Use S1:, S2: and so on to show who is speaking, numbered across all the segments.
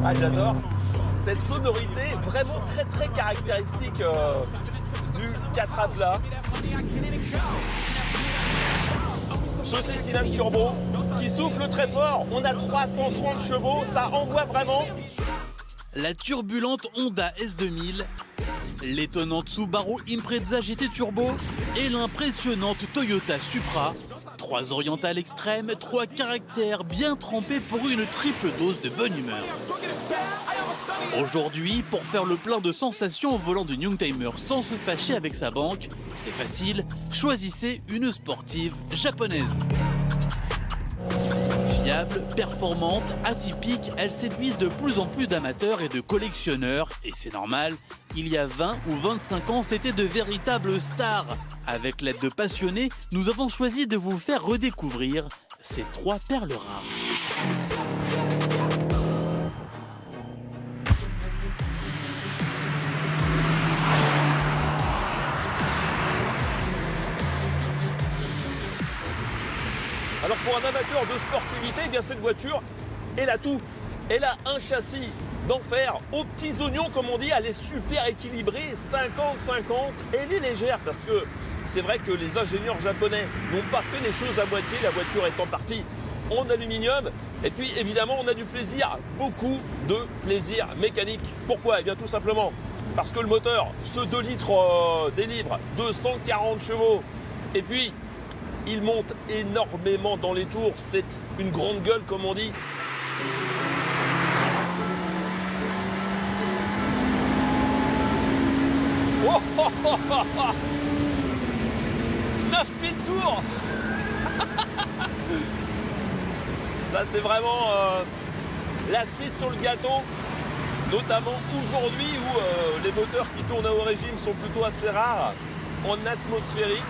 S1: Ah, j'adore cette sonorité vraiment très très caractéristique du 4 Atlas. Ce 6 cylindres turbo qui souffle très fort. On a 330 chevaux, ça envoie vraiment.
S2: La turbulente Honda S2000, l'étonnante Subaru Impreza GT Turbo et l'impressionnante Toyota Supra. 3 orientales extrêmes, 3 caractères bien trempés pour une triple dose de bonne humeur. Aujourd'hui, pour faire le plein de sensations au volant d'une Youngtimer sans se fâcher avec sa banque, c'est facile, choisissez une sportive japonaise. Fiable, performante, atypique, elles séduisent de plus en plus d'amateurs et de collectionneurs. Et c'est normal, il y a 20 ou 25 ans, c'était de véritables stars. Avec l'aide de passionnés, nous avons choisi de vous faire redécouvrir ces 3 perles rares.
S1: Alors pour un amateur de sportivité, eh bien cette voiture, elle a tout. Elle a un châssis d'enfer, aux petits oignons comme on dit, elle est super équilibrée, 50-50. Elle est légère parce que c'est vrai que les ingénieurs japonais n'ont pas fait les choses à moitié, la voiture est en partie en aluminium. Et puis évidemment on a du plaisir, beaucoup de plaisir mécanique. Pourquoi? Eh bien tout simplement parce que le moteur, ce 2 litres délivre 240 chevaux. Et puis il monte énormément dans les tours, c'est une grande gueule comme on dit. Oh, oh, oh, oh, oh. 9 pieds de tour. Ça c'est vraiment la cerise sur le gâteau, notamment aujourd'hui où les moteurs qui tournent à haut régime sont plutôt assez rares. En atmosphérique,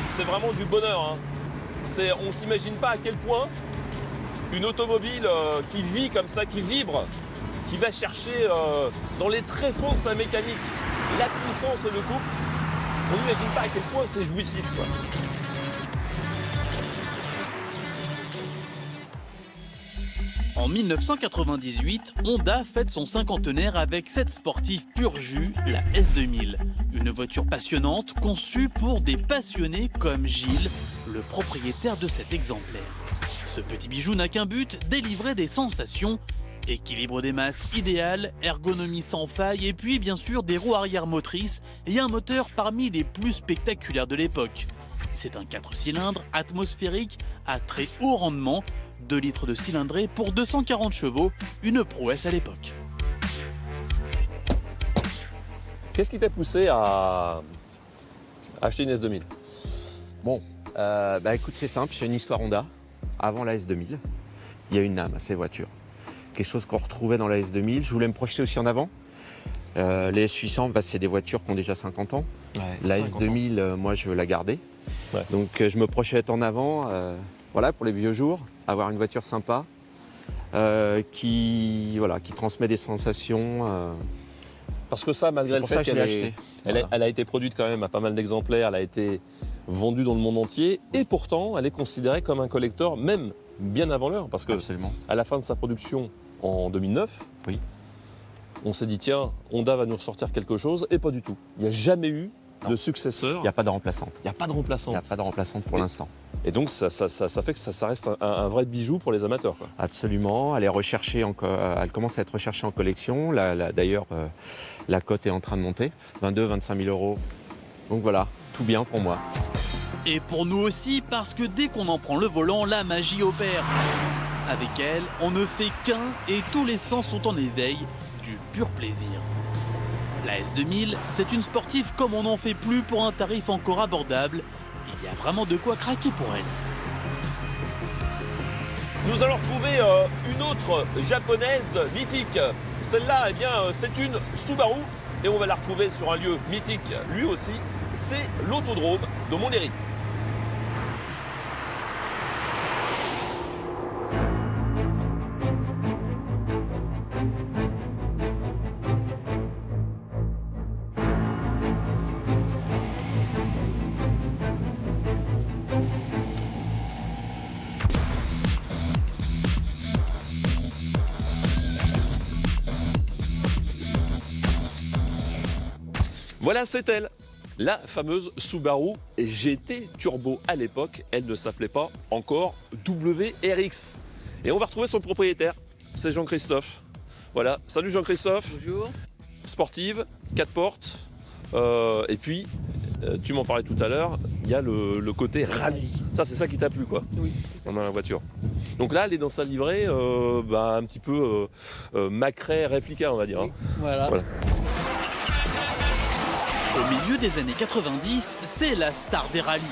S1: c'est vraiment du bonheur. Hein. On ne s'imagine pas à quel point une automobile qui vit comme ça, qui vibre, qui va chercher dans les tréfonds de sa mécanique la puissance et le couple, on n'imagine pas à quel point c'est jouissif, quoi.
S2: En 1998, Honda fête son cinquantenaire avec cette sportive pur jus, la S2000. Une voiture passionnante conçue pour des passionnés comme Gilles, le propriétaire de cet exemplaire. Ce petit bijou n'a qu'un but, délivrer des sensations. Équilibre des masses idéal, ergonomie sans faille et puis bien sûr des roues arrière motrices et un moteur parmi les plus spectaculaires de l'époque. C'est un 4 cylindres atmosphérique à très haut rendement, 2 litres de cylindrée pour 240 chevaux, une prouesse à l'époque.
S1: Qu'est-ce qui t'a poussé à acheter une S2000?
S3: Bon, écoute, c'est simple, j'ai une histoire Honda. Avant la S2000, il y a une âme à ces voitures. Quelque chose qu'on retrouvait dans la S2000. Je voulais me projeter aussi en avant. Les S800, c'est des voitures qui ont déjà 50 ans. Ouais, la S2000, moi, je veux la garder. Ouais. Donc, je me projette en avant, voilà, pour les vieux jours, avoir une voiture sympa qui transmet des sensations.
S1: Parce que ça, malgré le fait qu'elle a été produite quand même à pas mal d'exemplaires, elle a été vendue dans le monde entier, et pourtant, elle est considérée comme un collector, même bien avant l'heure, parce que absolument, à la fin de sa production en 2009, oui, on s'est dit tiens, Honda va nous ressortir quelque chose, et pas du tout. Il n'y a jamais eu de successeur.
S3: Il n'y a pas de remplaçante.
S1: Il n'y a pas de remplaçante.
S3: Il n'y a pas de remplaçante pour l'instant.
S1: Et donc ça fait que ça reste un vrai bijou pour les amateurs, quoi.
S3: Absolument, elle est recherchée, elle commence à être recherchée en collection. D'ailleurs, la cote est en train de monter, 22-25 000 euros. Donc voilà, tout bien pour moi.
S2: Et pour nous aussi, parce que dès qu'on en prend le volant, la magie opère. Avec elle, on ne fait qu'un et tous les sens sont en éveil, du pur plaisir. La S2000, c'est une sportive comme on n'en fait plus pour un tarif encore abordable. Il y a vraiment de quoi craquer pour elle.
S1: Nous allons retrouver une autre japonaise mythique. Celle-là, eh bien, c'est une Subaru et on va la retrouver sur un lieu mythique lui aussi. C'est l'autodrome de Montlhéry. Voilà, c'est elle. La fameuse Subaru GT Turbo. À l'époque, elle ne s'appelait pas encore WRX. Et on va retrouver son propriétaire, c'est Jean-Christophe. Voilà, salut Jean-Christophe.
S2: Bonjour.
S1: Sportive, 4 portes. Et puis, tu m'en parlais tout à l'heure, il y a le côté rallye. Ça, c'est ça qui t'a plu, quoi,
S2: Oui.
S1: dans la voiture. Donc là, elle est dans sa livrée, un petit peu Macrae réplica, on va dire.
S2: Oui, voilà.
S1: Voilà.
S2: Au milieu des années 90, c'est la star des rallyes.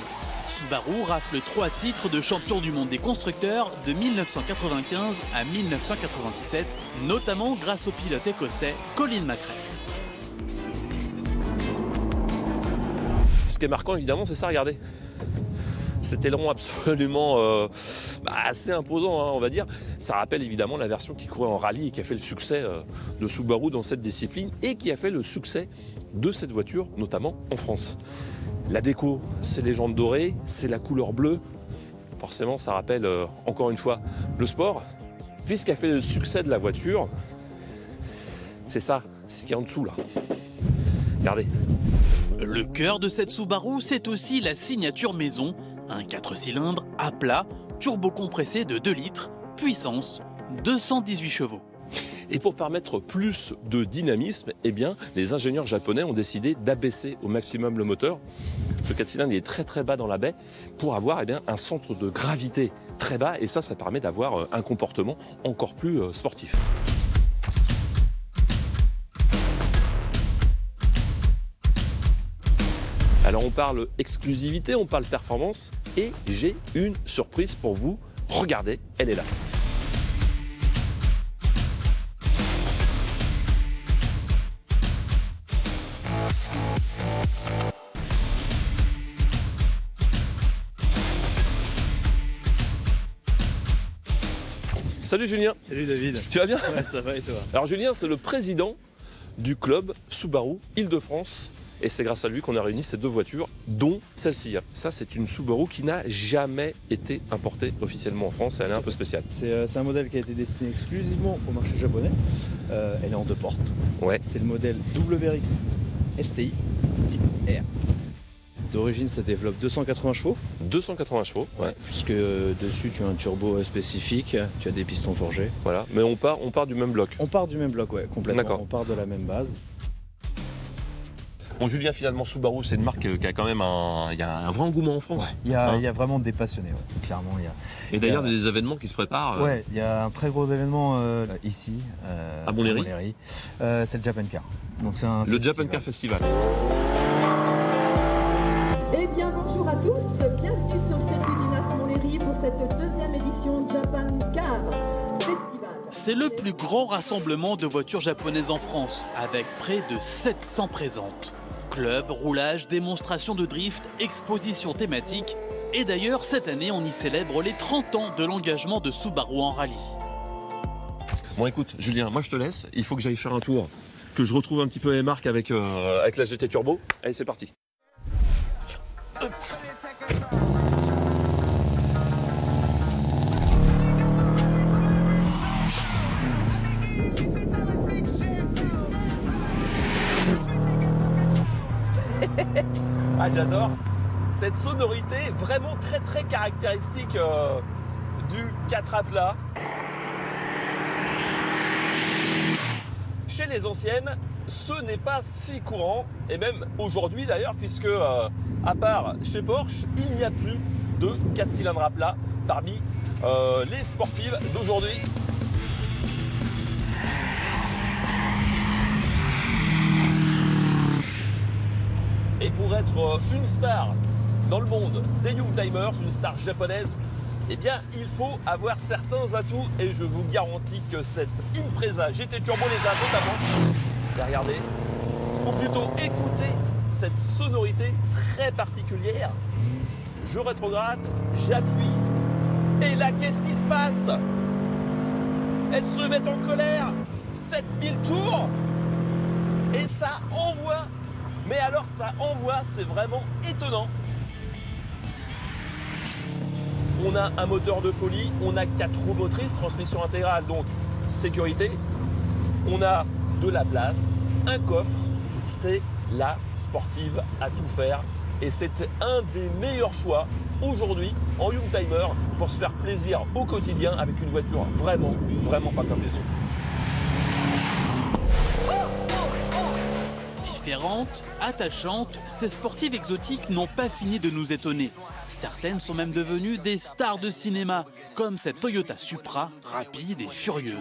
S2: Subaru rafle 3 titres de champion du monde des constructeurs de 1995 à 1997, notamment grâce au pilote écossais Colin McRae.
S1: Ce qui est marquant, évidemment, c'est ça, regardez. Cet aileron absolument assez imposant, hein, on va dire. Ça rappelle évidemment la version qui courait en rallye et qui a fait le succès de Subaru dans cette discipline et qui a fait le succès de cette voiture, notamment en France. La déco, c'est les jantes dorées, c'est la couleur bleue. Forcément, ça rappelle encore une fois le sport. Puis ce qui a fait le succès de la voiture, c'est ça, c'est ce qu'il y a en dessous là. Regardez.
S2: Le cœur de cette Subaru, c'est aussi la signature maison. Un 4 cylindres à plat, turbo-compressé de 2 litres, puissance 218 chevaux.
S1: Et pour permettre plus de dynamisme, eh bien, les ingénieurs japonais ont décidé d'abaisser au maximum le moteur. Ce 4 cylindres il est très très bas dans la baie pour avoir un centre de gravité très bas et ça permet d'avoir un comportement encore plus sportif. Alors on parle exclusivité, on parle performance et j'ai une surprise pour vous. Regardez, elle est là. Salut Julien.
S4: Salut David.
S1: Tu vas bien?
S4: Ouais, ça va et toi?
S1: Alors Julien, c'est le président du club Subaru Île-de-France. Et c'est grâce à lui qu'on a réuni ces 2 voitures, dont celle-ci. Ça, c'est une Subaru qui n'a jamais été importée officiellement en France. Elle est un peu spéciale.
S4: C'est un modèle qui a été destiné exclusivement au marché japonais. Elle est en 2 portes.
S1: Ouais.
S4: C'est le modèle WRX STI type R. D'origine, ça développe 280 chevaux.
S1: 280 chevaux, ouais.
S4: Puisque dessus, tu as un turbo spécifique, tu as des pistons forgés.
S1: Voilà, mais on part du même bloc.
S4: On part du même bloc, ouais, complètement.
S1: D'accord.
S4: On part de la même base.
S1: Bon, Julien, finalement, Subaru, c'est une marque qui a quand même un vrai engouement en France.
S5: Ouais, il y a vraiment des passionnés, ouais. Clairement.
S1: Et d'ailleurs, il y a des événements qui se préparent.
S5: Ouais, il y a un très gros événement ici,
S1: à Montlhéry.
S5: C'est le Japan Car. Donc, c'est
S1: le Japan Car Festival.
S6: Eh bien, bonjour à tous, bienvenue sur le circuit du NAS Montlhéry pour cette 2e édition Japan Car Festival.
S2: C'est le plus grand rassemblement de voitures japonaises en France, avec près de 700 présentes. Club, roulage, démonstration de drift, exposition thématique. Et d'ailleurs, cette année, on y célèbre les 30 ans de l'engagement de Subaru en rallye.
S1: Bon, écoute, Julien, moi je te laisse. Il faut que j'aille faire un tour, que je retrouve un petit peu les marques avec la GT Turbo. Allez, c'est parti. Hop. Ah, j'adore cette sonorité vraiment très très caractéristique du 4 à plat. Chez les anciennes, ce n'est pas si courant, et même aujourd'hui d'ailleurs, puisque à part chez Porsche, il n'y a plus de 4 cylindres à plat parmi les sportives d'aujourd'hui. Et pour être une star dans le monde des Youngtimers, une star japonaise, eh bien, il faut avoir certains atouts et je vous garantis que cette Impreza GT Turbo les a notamment. Et regardez, ou plutôt écoutez cette sonorité très particulière. Je rétrograde, j'appuie, et là, qu'est-ce qui se passe? Elles se mettent en colère, 7000 tours, et ça envoie. Mais alors ça envoie, c'est vraiment étonnant. On a un moteur de folie, on a 4 roues motrices, transmission intégrale, donc sécurité. On a de la place, un coffre, c'est la sportive à tout faire. Et c'est un des meilleurs choix aujourd'hui en Youngtimer pour se faire plaisir au quotidien avec une voiture vraiment, vraiment pas comme les autres.
S2: Différentes, attachantes, ces sportives exotiques n'ont pas fini de nous étonner. Certaines sont même devenues des stars de cinéma, comme cette Toyota Supra, rapide et furieuse.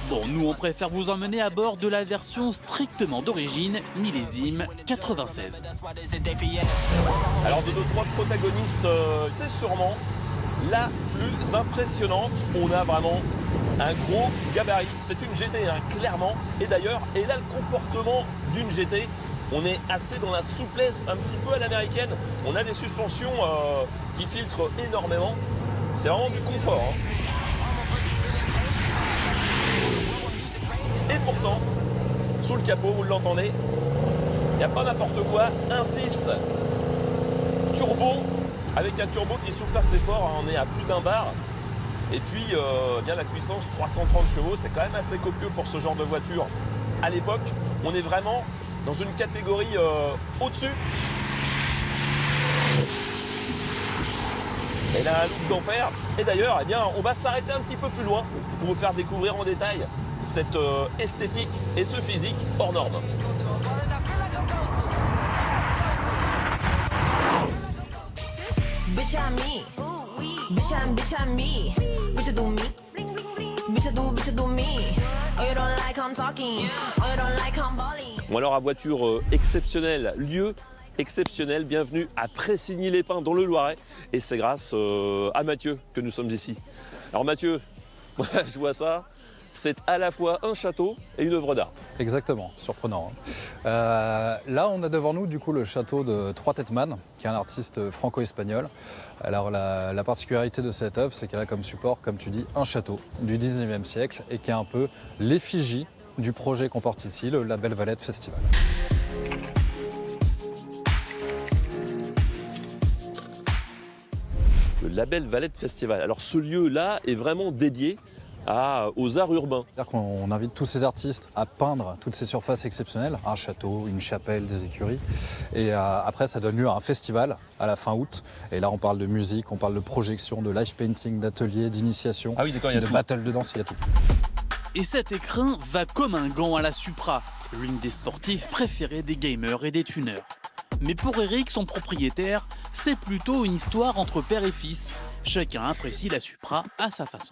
S2: Bon, nous on préfère vous emmener à bord de la version strictement d'origine, millésime 96.
S1: Alors de nos trois protagonistes, c'est sûrement la plus impressionnante. On a vraiment un gros gabarit. C'est une GT, hein, clairement. Et d'ailleurs, elle a le comportement d'une GT. On est assez dans la souplesse, un petit peu à l'américaine. On a des suspensions qui filtrent énormément. C'est vraiment du confort. Hein. Et pourtant, sous le capot, vous l'entendez, il n'y a pas n'importe quoi. 1.6 turbo, avec un turbo qui souffle assez fort. Hein. On est à plus d'1 bar. Et puis, bien la puissance, 330 chevaux, c'est quand même assez copieux pour ce genre de voiture. À l'époque, on est vraiment dans une catégorie au-dessus. Elle a un look d'enfer. Et d'ailleurs, eh bien, on va s'arrêter un petit peu plus loin pour vous faire découvrir en détail cette esthétique et ce physique hors norme.
S7: Bitch, I'm me. Bitch, I'm me. Bitch, do me. Bitch, do me. Oh, you don't like I'm talking. Oh, you don't like I'm balling.
S1: Bon alors, à voiture exceptionnelle, lieu exceptionnel, bienvenue à Pressigny-les-Pins dans le Loiret. Et c'est grâce à Mathieu que nous sommes ici. Alors Mathieu, moi je vois ça, c'est à la fois un château et une œuvre d'art.
S8: Exactement, surprenant. Là, on a devant nous du coup le château de Trois-Têtes-Man, qui est un artiste franco-espagnol. Alors la particularité de cette œuvre, c'est qu'elle a comme support, comme tu dis, un château du 19e siècle et qui est un peu l'effigie du projet qu'on porte ici, le Label Valette Festival.
S1: Le Label Valette Festival. Alors ce lieu-là est vraiment dédié aux arts urbains.
S8: C'est-à-dire qu'on invite tous ces artistes à peindre toutes ces surfaces exceptionnelles, un château, une chapelle, des écuries. Et après, ça donne lieu à un festival à la fin août. Et là, on parle de musique, on parle de projection, de live painting, d'ateliers, d'initiation, de battle de danse, il y a tout.
S2: Et cet écrin va comme un gant à la Supra, l'une des sportives préférées des gamers et des tuners. Mais pour Eric, son propriétaire, c'est plutôt une histoire entre père et fils. Chacun apprécie la Supra à sa façon.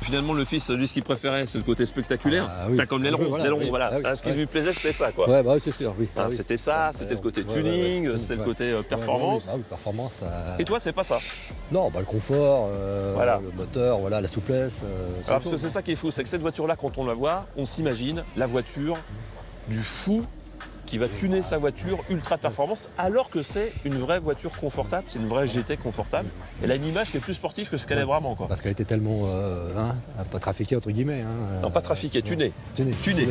S1: Finalement, le fils, lui, ce qu'il préférait, c'est le côté spectaculaire.
S8: Oui.
S1: T'as comme l'aileron, voilà.
S8: Ah oui,
S1: Ce qui lui plaisait, c'était ça, quoi.
S8: Ouais, bah c'est sûr, oui.
S1: Hein, c'était ça, c'était le côté tuning, c'était le côté performance.
S5: Performance.
S1: Et toi, c'est pas ça.
S5: Non, le confort,
S1: Voilà.
S5: le moteur, la souplesse.
S1: Alors, parce que c'est ça qui est fou, c'est que cette voiture-là, quand on la voit, on s'imagine la voiture du fou qui va tuner sa voiture ultra performance, alors que c'est une vraie voiture confortable, c'est une vraie GT confortable. Elle a une image qui est plus sportive que ce qu'elle est vraiment, quoi.
S5: Parce qu'elle était tellement pas trafiquée entre guillemets.
S1: Non, pas trafiquée, tunée.
S5: Tunée.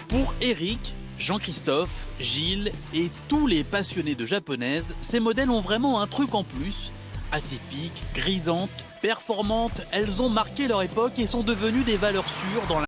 S2: Pour Eric, Jean-Christophe, Gilles et tous les passionnés de japonaises, ces modèles ont vraiment un truc en plus. Atypiques, grisantes, performantes, elles ont marqué leur époque et sont devenues des valeurs sûres dans la